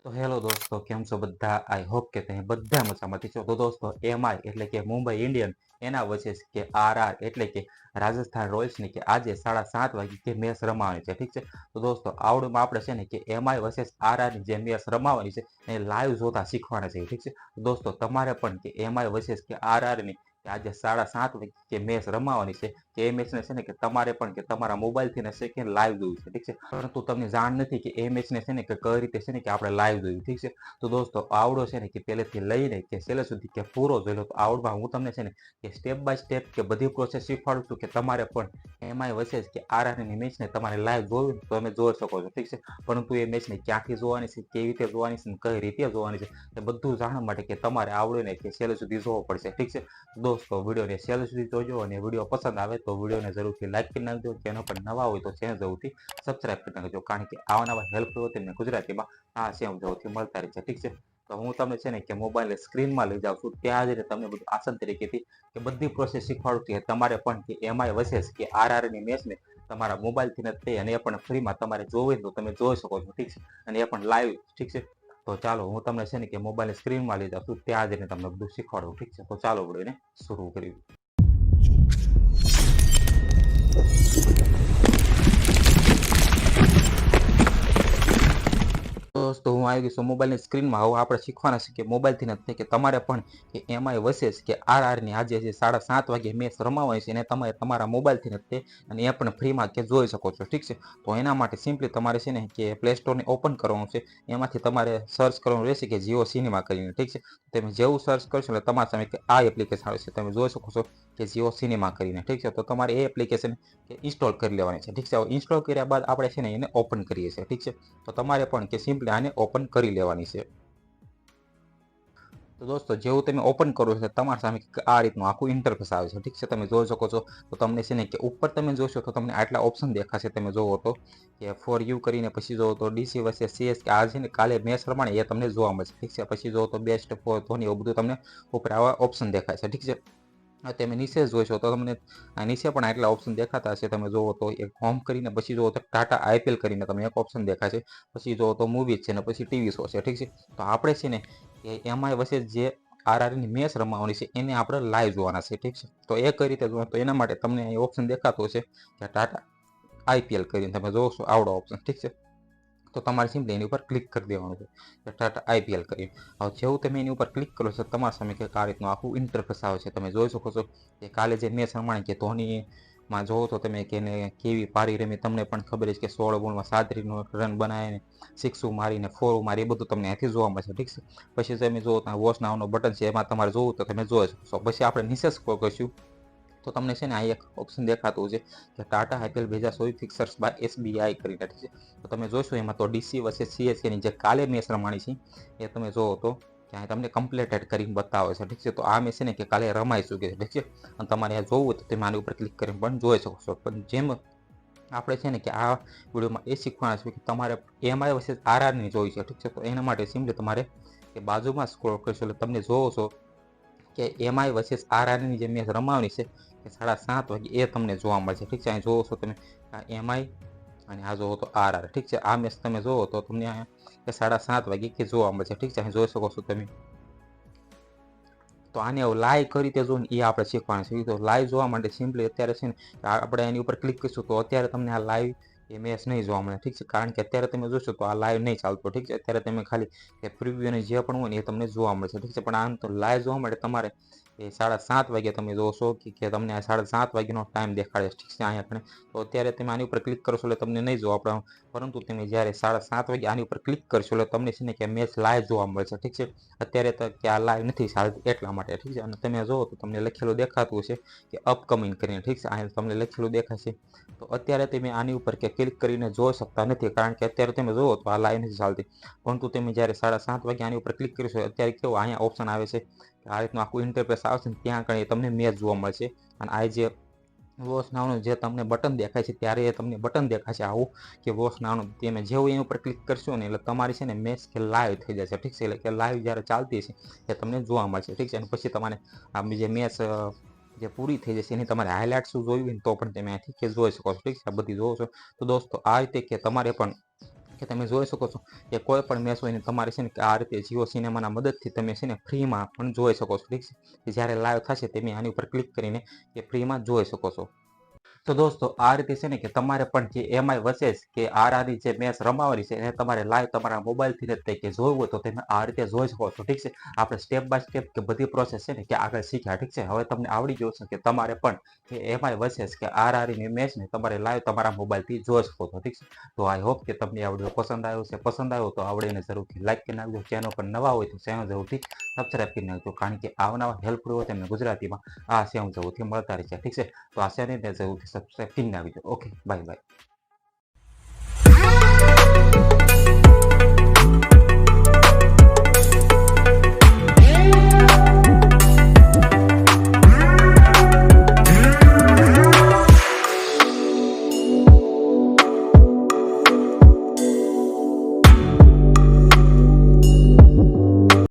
તો હેલો દોસ્તો, કેમ છો બધા? આઈ હોપ કે તમે બધા મજામાંથી છો. તો દોસ્તો, એમઆઈ એટલે કે મુંબઈ ઇન્ડિયન એના વચ્ચે કે આરઆર એટલે કે રાજસ્થાન રોયલ્સની કે આજે 7:30 વાગે કે મેચ રમાવાની છે. ઠીક છે. તો દોસ્તો, આવડમાં આપણે છે ને કે એમઆઈ વર્સેસ આરઆરની જે મેચ રમાવાની છે એ લાઈવ જોતા શીખવાના છે. ઠીક છે. તો દોસ્તો, તમારે પણ કે એમઆઈ વર્સેસ કે આરઆરની આજે 7:30 વાગે કે મેચ રમાવાની છે કે એ મેચને છે ને કે તમારે પણ કે તમારા મોબાઈલથી ને છે કે લાઈવ જોવું છે. ઠીક છે. પરંતુ તમને જાણ નથી કે એ મેચને છે ને કે કઈ રીતે છે ને કે આપણે લાઈવ જોયું. ઠીક છે. તો દોસ્તો, આવડો છે ને કે પહેલેથી લઈને કે છેલ્લે સુધી કે પૂરો જોયેલો. તો આવડમાં હું તમને છે ને કે સ્ટેપ બાય સ્ટેપ કે બધી પ્રોસેસ શીખવાડું છું કે તમારે પણ એમઆઈ વચ્ચે કે આરઆરની મેચને તમારે લાઈવ જોવી તો તમે જોઈ શકો છો. ઠીક છે. પરંતુ એ મેચને ક્યાંથી જોવાની છે, કેવી રીતે જોવાની છે, કઈ રીતે જોવાની છે એ બધું જાણવા માટે કે તમારે આવડે ને કે છેલ્લે સુધી જોવો પડશે. ઠીક છે. દોસ્તો, વિડીયોને છેલ્લે સુધી જોજો અને વિડીયો પસંદ આવે તો વિડીયોને જરૂરથી લાઈક કરી નાખજો. ચેનલ પર નવા હોય તો ચેનલ જરૂરથી સબસ્ક્રાઈબ કરી નાખજો, કારણ કે આવા નવા હેલ્પફુલ તેમને ગુજરાતીમાં આ સેમ જરૂરથી મળતા રહે છે. ઠીક છે. તો હું તમને છે ને કે મોબાઈલ સ્ક્રીનમાં લઈ જાઉં છું, ત્યાં જઈને તમને બધું આસાન તરીકેથી કે બધી પ્રોસેસ શીખવાડું કે તમારે પણ કે એમઆઈ વર્સેસ કે આરઆરની મેચને તમારા મોબાઈલથી નથી અને એ પણ ફ્રીમાં તમારે જોવી તો તમે જોઈ શકો છો. ઠીક છે. અને એ પણ લાઈવ. ઠીક છે. તો ચાલો, હું તમને છે ને કે મોબાઈલ સ્ક્રીનમાં લઈ જાઉં છું, ત્યાં જઈને તમને બધું શીખવાડું. ઠીક છે. તો ચાલો વિડીયોને શરૂ કરીએ. દોસ્તો, હું આવી ગયો છું મોબાઈલની સ્ક્રીનમાં. હવે આપણે શીખવાના છે કે મોબાઈલથી નથી કે તમારે પણ કે એમઆઈ વર્સેસ કે આરઆરની આજે જે 7:30 વાગે મેચ રમાવાની છે એને તમારે તમારા મોબાઈલથી નથી અને એ પણ ફ્રીમાં કે જોઈ શકો છો. ઠીક છે. તો એના માટે સિમ્પલી તમારે છે ને કે પ્લે સ્ટોરને ઓપન કરવાનું છે. એમાંથી તમારે સર્ચ કરવાનું રહેશે કે જીઓ સિનેમા કરીને. ઠીક છે. તમે જેવું સર્ચ કરશો એટલે તમારા સામે કે આ એપ્લિકેશન આવે છે, તમે જોઈ શકો છો કે જીઓ સિનેમા કરીને. ઠીક છે. તો તમારે એ એપ્લિકેશન કે ઇન્સ્ટોલ કરી લેવાની છે. ઠીક છે. ઇન્સ્ટોલ કર્યા બાદ આપણે છે ને એને ઓપન કરીએ છીએ. ઠીક છે. તો તમારે પણ કે સિમ્પલી આને ઓપન કરી લેવાની છે. તો દોસ્તો, જેવું તમે ઓપન કરો છો તમારા સામે આ રીતનું આખું ઇન્ટરફેસ આવે છે. ઠીક છે. તમે જોઈ શકો છો. તો તમને છે ને કે ઉપર તમે જોશો તો તમને આટલા ઓપ્શન દેખાશે. તમે જોવો તો કે ફોર યુ કરીને પછી જોવો તો ડીસી વર્સેસ સીએસ કે આ છે ને કાલે મેચ રમાણી એ તમને જોવા મળશે. ઠીક છે. પછી જોવો તો બેસ્ટ ફોર ધોની, એવું બધું તમને ઉપર આવા ઓપ્શન દેખાય છે. ઠીક છે. તમે નીચે જોશો તો તમને નીચે પણ આટલા ઓપ્શન દેખાતા હશે. તમે જોવો તો એક હોમ કરીને પછી જોવો તો ટાટા આઈપીએલ કરીને તમે એક ઓપ્શન દેખાય છે. પછી જોવો તો મૂવીઝ છે ને પછી ટીવી શો છે. ઠીક છે. તો આપણે છે ને કે એમઆઈ વચ્ચે જે આરઆરની મેચ રમાવાની છે એને આપણે લાઈવ જોવાના છે. ઠીક છે. તો એ કઈ રીતે જોવા, તો એના માટે તમને અહીં ઓપ્શન દેખાતો હશે કે ટાટા આઈપીએલ કરીને તમે જોશો આવડો ઓપ્શન. ઠીક છે. તો તમારે સિમ્પલી એની ઉપર ક્લિક કરી દેવાનું છે કે ટાટા આઈપીએલ કરીને. હવે જેવું તમે એની ઉપર ક્લિક કરો છો તમારા સામે કે આ રીતનું આખું ઇન્ટરફેસ આવે છે. તમે જોઈ શકો છો કે કાલે જે મેચ રમાણી કે ધોનીમાં જોવો તો તમે કે એને કેવી પારી રમી. તમને પણ ખબર છે કે 16 બોલમાં 37 રન બનાવીને સિક્સું મારીને ફોર મારી, એ બધું તમને અહીંથી જોવા મળશે. ઠીક છે. પછી તમે જોવો તો વોચ નામનો બટન છે, એમાં તમારે જોવું તો તમે જોઈ શકો છો. પછી આપણે નીચે સ્ક્રોલ કરશું તો તમને છે ને આ એક ઓપ્શન દેખાતું છે કે Tata IPL 2024 fixtures by SBI કરીને. ઠીક છે. તો તમે જોશો એમાં તો ડીસી વર્સેસ સીએસકેની જે કાલે મેચ રમાણી છે એ તમે જોવો તો ત્યાં તમને કમ્પ્લીટેડ કરીને બતાવે છે. ઠીક છે. તો આ મેચ છે ને કે કાલે રમાઈ ચૂકી છે. ઠીક છે. અને તમારે આ જોવું હોય તો તમે આની ઉપર ક્લિક કરીને પણ જોઈ શકો છો. પણ જેમ આપણે છે ને કે આ વિડીયોમાં એ શીખવાના છે કે તમારે એમઆઈ વર્સેસ આરઆરની જોઈ છે. ઠીક છે. તો એના માટે સિમ્પલી તમારે કે બાજુમાં સ્ક્રોલ કરશો એટલે તમને જોવો છો કે એમઆઈ વર્સેસ આરઆરની જે મેચ રમાવાની છે કે 7:30 વાગે એ તમને જોવા મળશે. ઠીક છે. અહીં જોવો છો તમે આ એમઆઈ અને આ જોવો તો આરઆર. ઠીક છે. આ મેચ તમે જોવો તો તમને અહીંયા કે 7:30 વાગે કે જોવા મળશે. ઠીક છે. અહીં જોઈ શકો છો તમે. તો આને લાઈવ કઈ રીતે જોવું એ આપણે શીખવાનું છે. તો લાઈવ જોવા માટે સિમ્પલી અત્યારે છે ને આપણે એની ઉપર ક્લિક કરીશું તો અત્યારે તમને આ લાઈવ એ મેચ નહીં જોવા મળે. ઠીક છે. કારણ કે અત્યારે તમે જોશો તો આ લાઈવ નહીં ચાલતો. ઠીક છે. અત્યારે તમે ખાલી એ પ્રિવ્યુ અને જે પણ હોય ને એ તમને જોવા મળશે. ઠીક છે. પણ આમ તો લાઈવ જોવા માટે તમારે એ 7:30 વાગે તમે જોશો કે તમને આ 7:30 વાગ્યાનો ટાઈમ દેખાડે. ઠીક છે. અહીંયા આપણે તો અત્યારે તમે આની ઉપર ક્લિક કરશો એટલે તમને નહીં જોવા આપણે, પરંતુ તમે જ્યારે 7:30 વાગે આની ઉપર ક્લિક કરશો એટલે તમને છે ને કે મેચ લાઈવ જોવા મળશે. ઠીક છે. અત્યારે તો કે આ લાઈવ નથી ચાલતી એટલા માટે. ઠીક છે. અને તમે જોવો તો તમને લખેલું દેખાતું હશે કે અપકમિંગ કરીને. ઠીક છે. અહીંયા તમને લખેલું દેખાશે. તો અત્યારે તમે આની ઉપર કે ક્લિક કરીને જોઈ શકતા નથી, કારણ કે અત્યારે તમે જોવો તો આ લાઈવ નથી ચાલતી. પરંતુ તમે જ્યારે 7:30 વાગે આની ઉપર ક્લિક કરશો અત્યારે કેવું અહીંયા ઓપ્શન આવે છે કે આ રીતનું આખું ઇન્ટરફેસ આવશે ને ત્યાં આગળ તમને મેચ જોવા મળશે. અને આ જે વોચ નામનું જે તમને બટન દેખાય છે ત્યારે એ તમને બટન દેખાશે આવું કે વોચ નામનું. તમે જેવું એની ઉપર ક્લિક કરશો ને એટલે તમારી છે ને મેચ કે લાઈવ થઈ જશે. ઠીક છે. એટલે કે લાઈવ જ્યારે ચાલતી છે એ તમને જોવા મળશે. ઠીક છે. અને પછી તમારે આ જે મેચ જે પૂરી થઈ જશે એની તમારે હાઇલાઇટ્સ જોઈ હોય ને તો પણ તમે અહીંથી કે જોઈ શકો છો. ઠીક છે. આ બધી જોવો છો. તો દોસ્તો, આ રીતે કે તમારે પણ કે તમે જોઈ શકો છો કે કોઈ પણ મેચ હોય ને તમારે છે ને કે આ રીતે જીઓ સિનેમાના મદદથી તમે છે ને ફ્રીમાં પણ જોઈ શકો છો. ઠીક છે, કે જ્યારે લાઈવ થશે તમે આની ઉપર ક્લિક કરીને એ ફ્રીમાં જોઈ શકો છો. તો દોસ્તો આ રીતે છે ને કે તમારે પણ જે એમઆઈ વર્સેસ કે આરઆરની જે મેચ રમાવાની છે એને તમારે લાઈવ તમારા મોબાઈલથી જ તે કે જોવું હોય તો તમે આ રીતે જોઈ શકો છો. ઠીક છે, આપણે સ્ટેપ બાય સ્ટેપ કે બધી પ્રોસેસ છે ને કે આગળ શીખ્યા. ઠીક છે, હવે તમને આવડી ગયું છે કે તમારે પણ કે એમઆઈ વર્સેસ કે આરઆરની મેચને તમારે લાઈવ તમારા મોબાઈલથી જોઈ શકો છો. ઠીક છે, તો આઈ હોપ કે તમને આ વિડીયો પસંદ આવ્યો છે. પસંદ આવ્યો તો આવડીને જરૂરથી લાઈક કરી નાખજો. ચેનલ પર નવા હોય તો ચેનલ જરૂરથી સબસ્ક્રાઈબ કરી નાખજો, કારણ કે આવનારા હેલ્પફુલ હોય તમને ગુજરાતીમાં આ સેમ જરૂરથી મળતા રહેશે. ઠીક છે, તો આ ચેનલને જરૂરથી સબસ્ક્રાઈબ કરીને આવી જાઓ. Okay, bye bye.